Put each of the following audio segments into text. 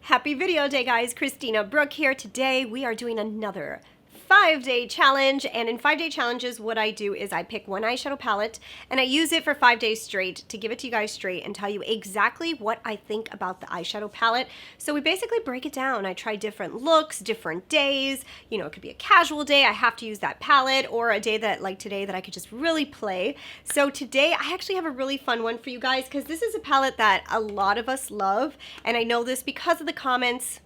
Happy video day, guys. Christina, Brooke here. Today we are doing another 5-day challenge, and in 5-day challenges what I do is I pick one eyeshadow palette and I use it for 5 days straight to give it to you guys straight and tell you exactly what I think about the eyeshadow palette. So we basically break it down. I try different looks, different days. You know, it could be a casual day, I have to use that palette, or a day that, like today, that I could just really play. So today I actually have a really fun one for you guys because this is a palette that a lot of us love, and I know this because of the comments.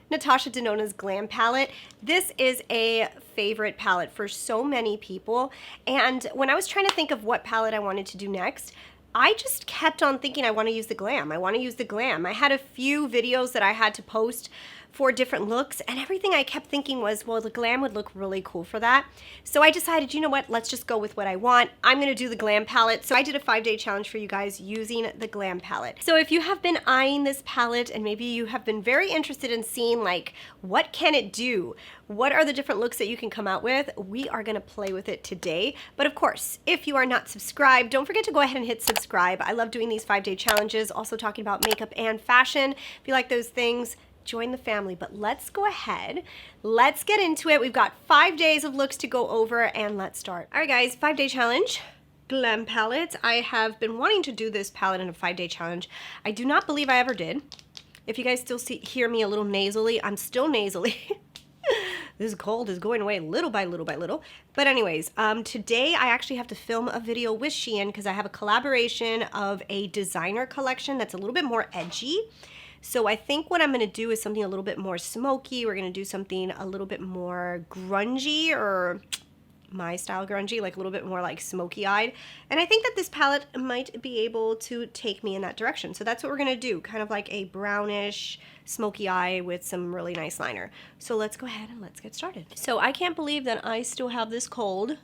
Natasha Denona's Glam Palette. This is a favorite palette for so many people, and when I was trying to think of what palette I wanted to do next, I just kept on thinking I want to use the Glam. I want to use the Glam. I had a few videos that I had to post for different looks, and everything I kept thinking was, well, the Glam would look really cool for that. So I decided, you know what, let's just go with what I want. I'm going to do the Glam palette. So I did a 5-day challenge for you guys using the Glam palette. So if you have been eyeing this palette and maybe you have been very interested in seeing, like, what can it do? What are the different looks that you can come out with? We are going to play with it today. But of course, if you are not subscribed, don't forget to go ahead and hit subscribe. I love doing these 5-day challenges, also talking about makeup and fashion. If you like those things, join the family. But let's go ahead, let's get into it. We've got 5 days of looks to go over, and let's start. All right, guys, 5-day challenge. Glam palette. I have been wanting to do this palette in a 5-day challenge. I do not believe I ever did. If you guys still hear me a little nasally, I'm still nasally. This cold is going away little by little by little. But anyways, today I actually have to film a video with Shein because I have a collaboration of a designer collection that's a little bit more edgy. So I think what I'm going to do is something a little bit more smoky. We're going to do something a little bit more grungy, or my style grungy, like a little bit more like smoky-eyed. And I think that this palette might be able to take me in that direction. So that's what we're going to do, kind of like a brownish smoky eye with some really nice liner. So let's go ahead and let's get started. So I can't believe that I still have this cold.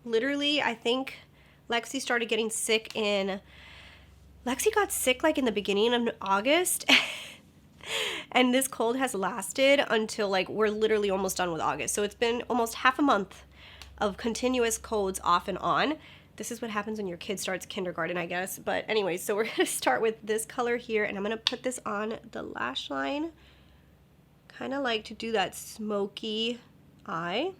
Literally, I think Lexi started getting sick Lexi got sick like in the beginning of August. And this cold has lasted until, like, we're literally almost done with August. So it's been almost half a month of continuous colds off and on. This is what happens when your kid starts kindergarten, I guess. But anyways, so we're going to start with this color here, and I'm going to put this on the lash line. Kind of like to do that smoky eye.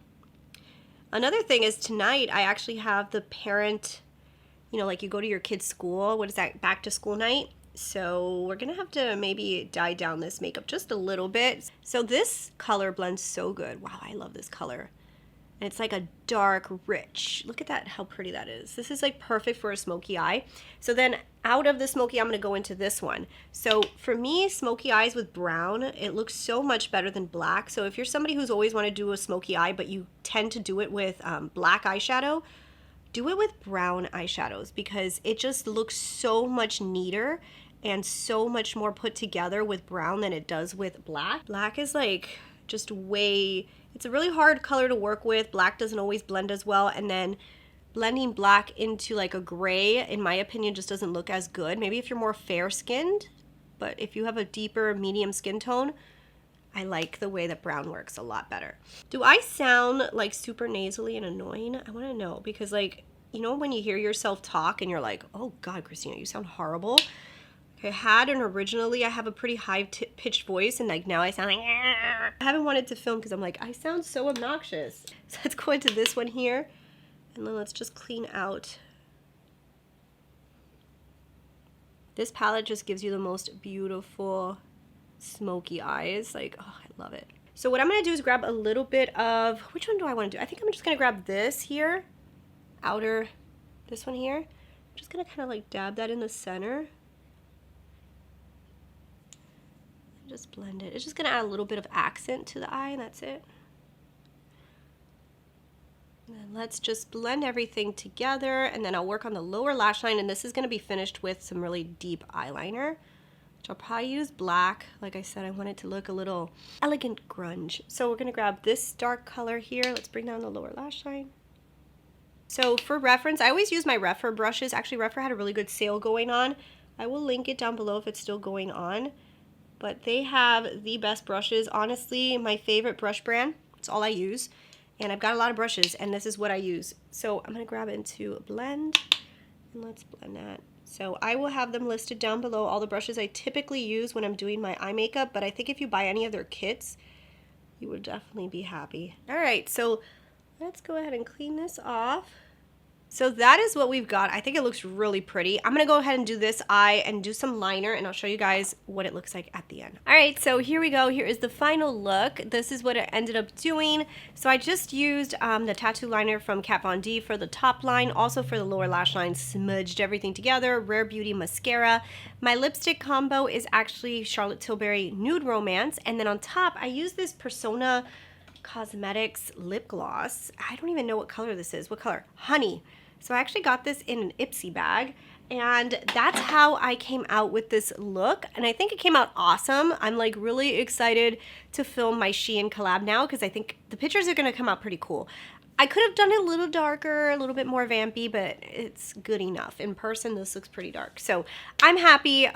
Another thing is tonight I actually have the parent, you know, like you go to your kid's school. What is that? Back to school night. So we're going to have to maybe dye down this makeup just a little bit. So this color blends so good. Wow, I love this color. And it's like a dark, rich. Look at that, how pretty that is. This is like perfect for a smoky eye. So then out of the smoky, I'm going to go into this one. So for me, smoky eyes with brown, it looks so much better than black. So if you're somebody who's always wanted to do a smoky eye, but you tend to do it with black eyeshadow, do it with brown eyeshadows because it just looks so much neater and so much more put together with brown than it does with black. Black is like just way, it's a really hard color to work with. Black doesn't always blend as well, and then blending black into like a gray, in my opinion, just doesn't look as good. Maybe if you're more fair skinned, but if you have a deeper medium skin tone, I like the way that brown works a lot better. Do I sound like super nasally and annoying? I want to know, because, like, you know when you hear yourself talk and you're like, oh God, Christina, you sound horrible. Originally I have a pretty high pitched voice, and like now I sound like, I haven't wanted to film because I'm like, I sound so obnoxious. So let's go into this one here, and then let's just clean out. This palette just gives you the most beautiful smoky eyes. Like, oh, I love it. So what I'm going to do is grab a little bit of, which one do I want to do? I think I'm just going to grab this here, this one here. I'm just going to kind of like dab that in the center. Just blend it. It's just going to add a little bit of accent to the eye, and that's it. And then let's just blend everything together, and then I'll work on the lower lash line, and this is going to be finished with some really deep eyeliner, which I'll probably use black. Like I said, I want it to look a little elegant grunge. So we're going to grab this dark color here. Let's bring down the lower lash line. So for reference, I always use my Refer brushes. Actually, Refer had a really good sale going on. I will link it down below if it's still going on. But they have the best brushes. Honestly, my favorite brush brand. It's all I use. And I've got a lot of brushes, and this is what I use. So I'm going to grab it into a blend, and let's blend that So I will have them listed down below, all the brushes I typically use when I'm doing my eye makeup, but I think if you buy any of their kits, you would definitely be happy. All right, so let's go ahead and clean this off. So that is what we've got. I think it looks really pretty. I'm gonna go ahead and do this eye and do some liner, and I'll show you guys what it looks like at the end. All right, so here we go. Here is the final look. This is what it ended up doing. So I just used the tattoo liner from Kat Von D for the top line, also for the lower lash line, smudged everything together. Rare Beauty mascara. My lipstick combo is actually Charlotte Tilbury Nude Romance, and then on top, I use this Persona Cosmetics lip gloss. I don't even know what color this is. What color? Honey. So I actually got this in an Ipsy bag, and that's how I came out with this look, and I think it came out awesome. I'm like really excited to film my Shein collab now because I think the pictures are gonna come out pretty cool. I could have done it a little darker, a little bit more vampy, but it's good enough. In person, this looks pretty dark. So I'm happy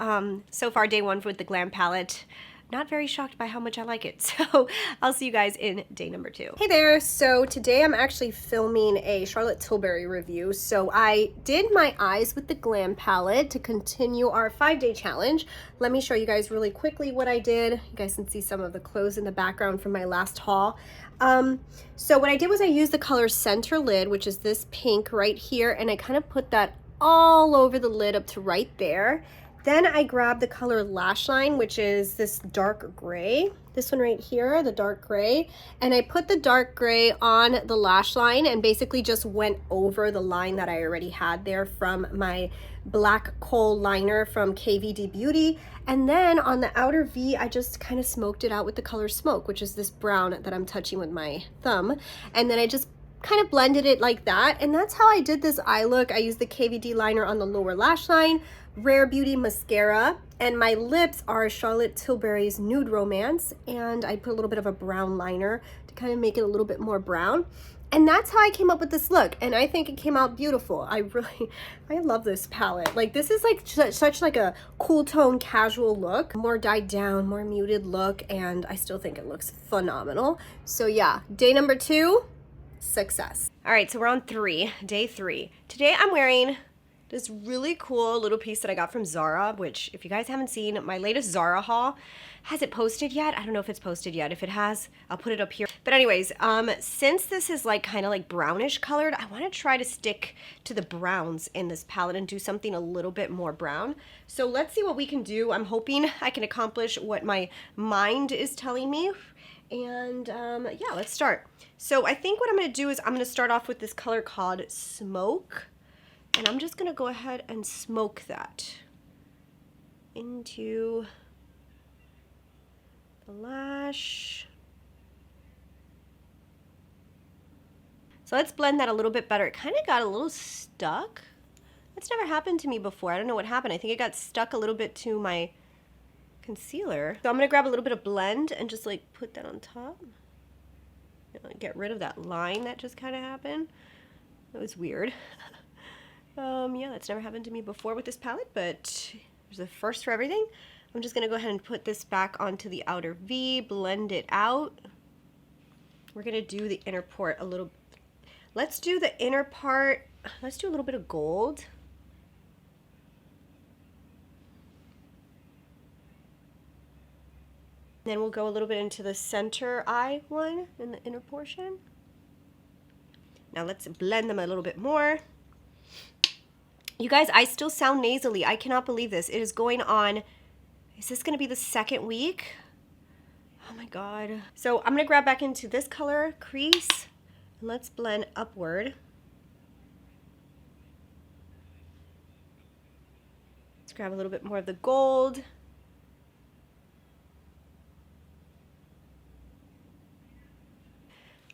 so far, day one with the Glam Palette. Not very shocked by how much I like it. So I'll see you guys in day number 2. Hey there, so today I'm actually filming a Charlotte Tilbury review. So I did my eyes with the Glam Palette to continue our 5-day challenge. Let me show you guys really quickly what I did. You guys can see some of the clothes in the background from my last haul. So what I did was I used the color Center Lid, which is this pink right here, and I kind of put that all over the lid up to right there. Then I grabbed the color Lash Line, which is this dark gray. This one right here, the dark gray. And I put the dark gray on the lash line and basically just went over the line that I already had there from my black coal liner from KVD Beauty. And then on the outer V, I just kind of smoked it out with the color Smoke, which is this brown that I'm touching with my thumb. And then I just kind of blended it like that. And that's how I did this eye look. I used the KVD liner on the lower lash line, Rare Beauty mascara, and my lips are Charlotte Tilbury's Nude Romance, and I put a little bit of a brown liner to kind of make it a little bit more brown. And that's how I came up with this look, and I think it came out beautiful. I love this palette. Like, this is like such like a cool tone casual look, more dyed down, more muted look, and I still think it looks phenomenal. So yeah, day number 2, success. All right, so we're on day 3. Today I'm wearing this really cool little piece that I got from Zara, which if you guys haven't seen my latest Zara haul, has it posted yet? I don't know if it's posted yet. If it has, I'll put it up here. But anyways, since this is like kind of like brownish colored, I want to try to stick to the browns in this palette and do something a little bit more brown. So let's see what we can do. I'm hoping I can accomplish what my mind is telling me. And yeah, let's start. So I think what I'm going to do is I'm going to start off with this color called Smoke. And I'm just going to go ahead and smoke that into the lash. So let's blend that a little bit better. It kind of got a little stuck. That's never happened to me before. I don't know what happened. I think it got stuck a little bit to my concealer. So I'm going to grab a little bit of blend and just like put that on top. Get rid of that line that just kind of happened. That was weird. Yeah, that's never happened to me before with this palette, but there's a first for everything. I'm just gonna go ahead and put this back onto the outer V, blend it out. We're gonna do the inner part a little. Let's do the inner part. Let's do a little bit of gold. Then we'll go a little bit into the center eye one in the inner portion. Now let's blend them a little bit more. You guys, I still sound nasally. I cannot believe this. It is going on, is this going to be the 2nd week? Oh my God. So I'm going to grab back into this color, Crease, and let's blend upward. Let's grab a little bit more of the gold.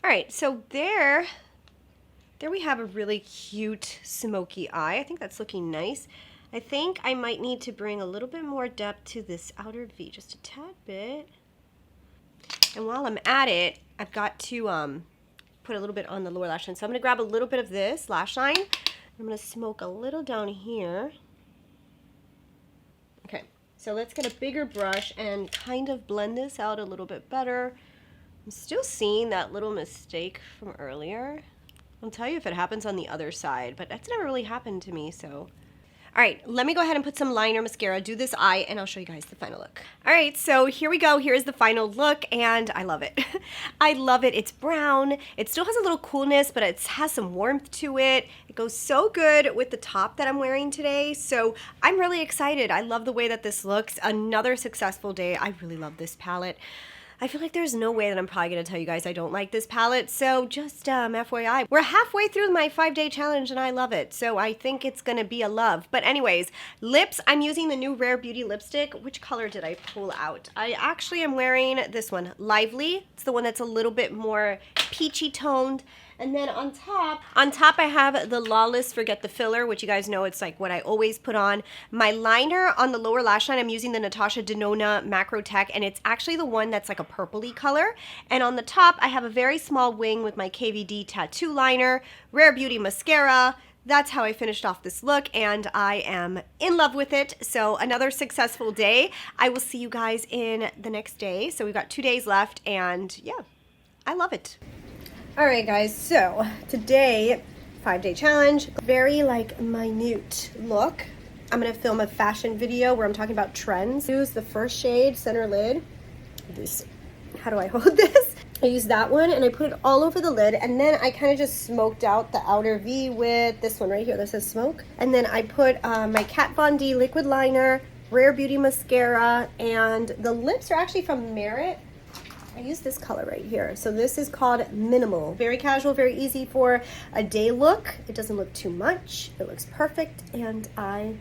All right, so there we have a really cute smoky eye. I think that's looking nice. I think I might need to bring a little bit more depth to this outer V, just a tad bit. And while I'm at it, I've got to put a little bit on the lower lash line. So I'm going to grab a little bit of this lash line. I'm going to smoke a little down here. Okay, so let's get a bigger brush and kind of blend this out a little bit better. I'm still seeing that little mistake from earlier. I'll tell you if it happens on the other side, but that's never really happened to me, so. All right, let me go ahead and put some liner mascara, do this eye, and I'll show you guys the final look. All right, so here we go. Here's the final look, and I love it. I love it. It's brown. It still has a little coolness, but it has some warmth to it. It goes so good with the top that I'm wearing today, so I'm really excited. I love the way that this looks. Another successful day. I really love this palette. I feel like there's no way that I'm probably going to tell you guys I don't like this palette, so just FYI. We're halfway through my 5-day challenge and I love it, so I think it's going to be a love. But anyways, lips, I'm using the new Rare Beauty lipstick. Which color did I pull out? I actually am wearing this one, Lively. It's the one that's a little bit more peachy toned. And then on top I have the Lawless Forget the Filler, which you guys know it's like what I always put on. My liner on the lower lash line, I'm using the Natasha Denona Macro Tech, and it's actually the one that's like a purpley color. And on the top, I have a very small wing with my KVD tattoo liner, Rare Beauty mascara. That's how I finished off this look, and I am in love with it. So another successful day. I will see you guys in the next day. So we've got 2 days left, and yeah, I love it. All right, guys, so today, 5-day challenge, very like minute look. I'm gonna film a fashion video where I'm talking about trends. Use the first shade, center lid. This, how do I hold this? I use that one and I put it all over the lid, and then I kind of just smoked out the outer V with this one right here that says Smoke. And then I put my Kat Von D liquid liner, Rare Beauty mascara, and the lips are actually from Merit. I use this color right here. So this is called Minimal. Very casual, very easy for a day look. It doesn't look too much. It looks perfect, and I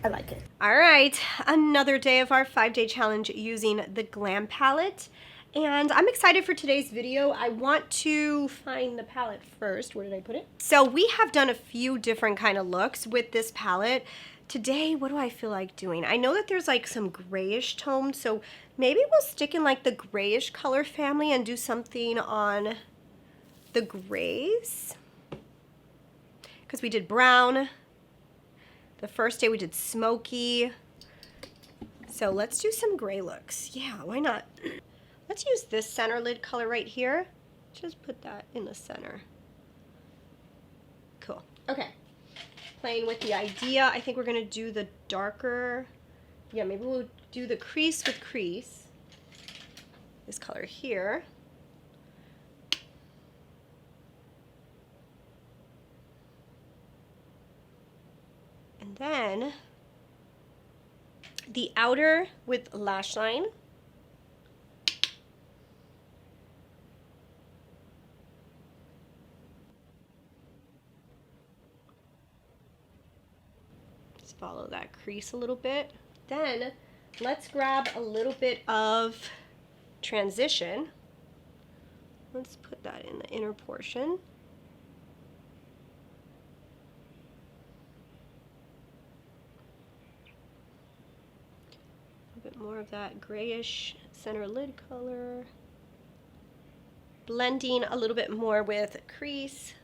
like it. All right, another day of our 5-day challenge using the Glam Palette. And I'm excited for today's video. I want to find the palette first. Where did I put it? So we have done a few different kind of looks with this palette. Today, what do I feel like doing? I know that there's like some grayish tone, so maybe we'll stick in like the grayish color family and do something on the grays. Because we did brown. The first day we did smoky. So let's do some gray looks. Yeah, why not? Let's use this center lid color right here. Just put that in the center. Cool. Okay. Playing with the idea. I think we're going to do the darker. Yeah, maybe we'll do the crease with crease. This color here. And then the outer with lash line. Just follow that crease a little bit. Then let's grab a little bit of transition. Let's put that in the inner portion. A bit more of that grayish center lid color. Blending a little bit more with crease.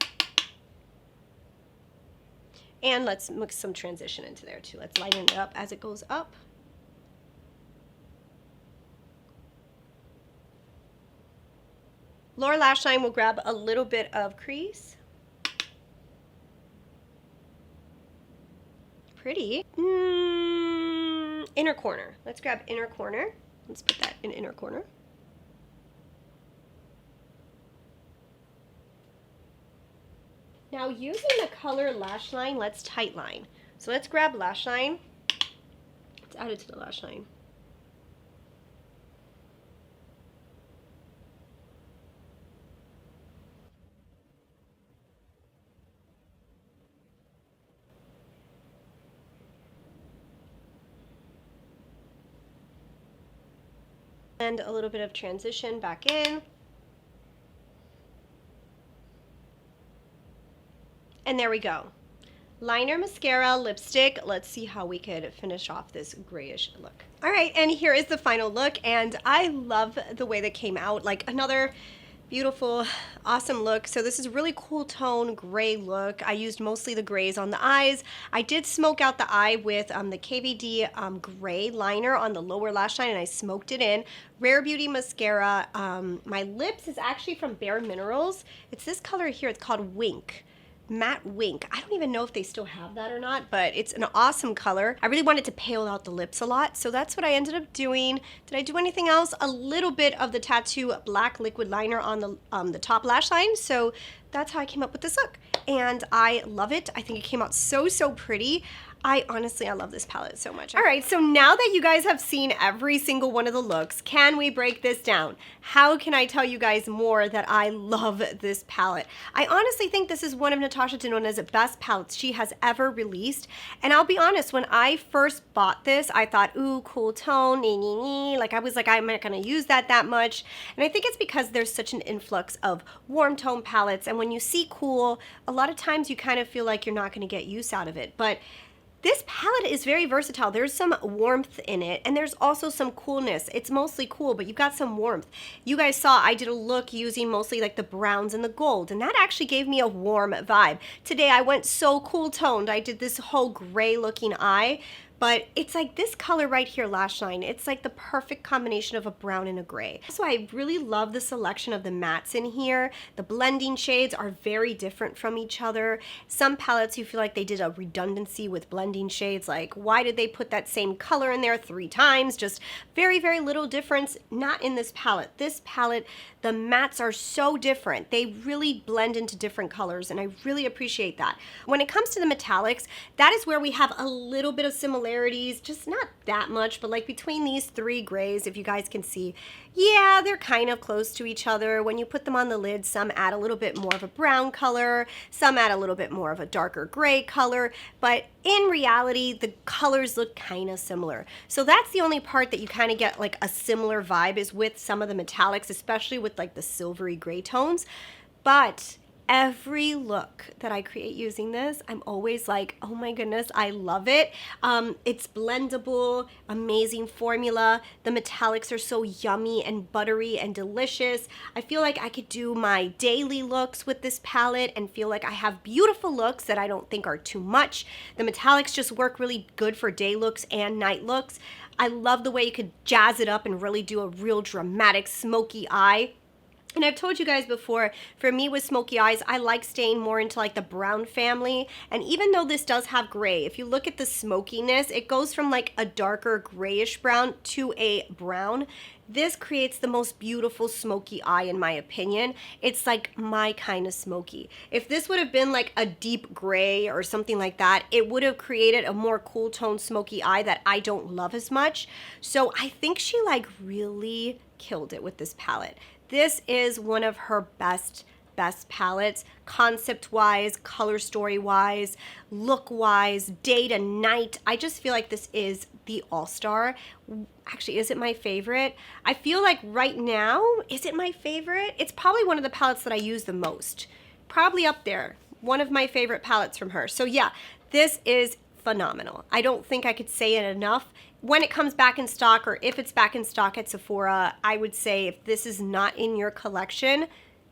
And let's mix some transition into there too. Let's lighten it up as it goes up. Lower lash line, we'll grab a little bit of crease. Pretty. Inner corner. Let's grab inner corner. Let's put that in inner corner. Now using the color lash line, let's tight line. So let's grab lash line. Let's add it to the lash line. And a little bit of transition back in. And there we go. Liner, mascara, lipstick. Let's see how we could finish off this grayish look. All right, and here is the final look, and I love the way that came out. Like another beautiful, awesome look. So this is a really cool tone gray look. I used mostly the grays on the eyes. I did smoke out the eye with the KVD gray liner on the lower lash line, and I smoked it in. Rare Beauty mascara. My lips is actually from Bareminerals. It's this color here. It's called Wink. Matte Wink. I don't even know if they still have that or not, but it's an awesome color. I really wanted to pale out the lips a lot, so that's what I ended up doing. Did I do anything else? A little bit of the Tattoo Black Liquid Liner on the top lash line, so that's how I came up with this look. And I love it. I think it came out so, so pretty. I love this palette so much. All right, so now that you guys have seen every single one of the looks, can we break this down? How can I tell you guys more that I love this palette? I honestly think this is one of Natasha Denona's best palettes she has ever released. And I'll be honest, when I first bought this, I thought, ooh, cool tone, like I was like, I'm not gonna use that much. And I think it's because there's such an influx of warm tone palettes. And when you see cool, a lot of times you kind of feel like you're not gonna get use out of it. But this palette is very versatile. There's some warmth in it, and there's also some coolness. It's mostly cool, but you've got some warmth. You guys saw I did a look using mostly like the browns and the gold, and that actually gave me a warm vibe. Today I went so cool toned. I did this whole gray looking eye, but it's like this color right here, lash line. It's like the perfect combination of a brown and a gray. So I really love the selection of the mattes in here. The blending shades are very different from each other. Some palettes you feel like they did a redundancy with blending shades. Like, why did they put that same color in there 3 times? Just very, very little difference. Not in this palette. This palette, the mattes are so different. They really blend into different colors, and I really appreciate that. When it comes to the metallics, that is where we have a little bit of similarity. Just not that much, but like between these 3 grays, if you guys can see, yeah, they're kind of close to each other. When you put them on the lid, some add a little bit more of a brown color, some add a little bit more of a darker gray color, but in reality, the colors look kind of similar. So that's the only part that you kind of get like a similar vibe is with some of the metallics, especially with like the silvery gray tones. But every look that I create using this, I'm always like, oh my goodness, I love it. It's blendable, amazing formula. The metallics are so yummy and buttery and delicious. I feel like I could do my daily looks with this palette and feel like I have beautiful looks that I don't think are too much. The metallics just work really good for day looks and night looks. I love the way you could jazz it up and really do a real dramatic smoky eye. And I've told you guys before, for me with smoky eyes, I like staying more into like the brown family. And even though this does have gray, if you look at the smokiness, it goes from like a darker grayish brown to a brown. This creates the most beautiful smoky eye in my opinion. It's like my kind of smoky. If this would have been like a deep gray or something like that, it would have created a more cool tone smoky eye that I don't love as much. So I think she like really killed it with this palette. This is one of her best palettes, concept-wise, color story-wise, look-wise, day to night. I just feel like this is the all-star. Actually, is it my favorite? I feel like right now, is it my favorite? It's probably one of the palettes that I use the most. Probably up there. One of my favorite palettes from her. So yeah, this is phenomenal. I don't think I could say it enough. When it comes back in stock, or if it's back in stock at Sephora, I would say if this is not in your collection,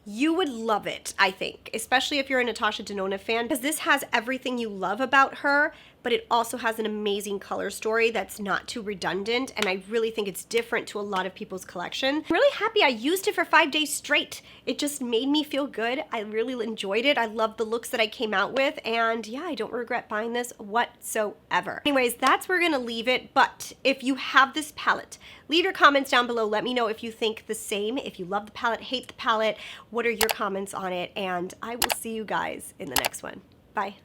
you would love it, I think, especially if you're a Natasha Denona fan, because this has everything you love about her, but it also has an amazing color story that's not too redundant, and I really think it's different to a lot of people's collection. I'm really happy I used it for 5 days straight. It just made me feel good. I really enjoyed it. I love the looks that I came out with, and yeah, I don't regret buying this whatsoever. Anyways, that's where we're gonna leave it, but if you have this palette, leave your comments down below. Let me know if you think the same, if you love the palette, hate the palette, what are your comments on it, and I will see you guys in the next one. Bye.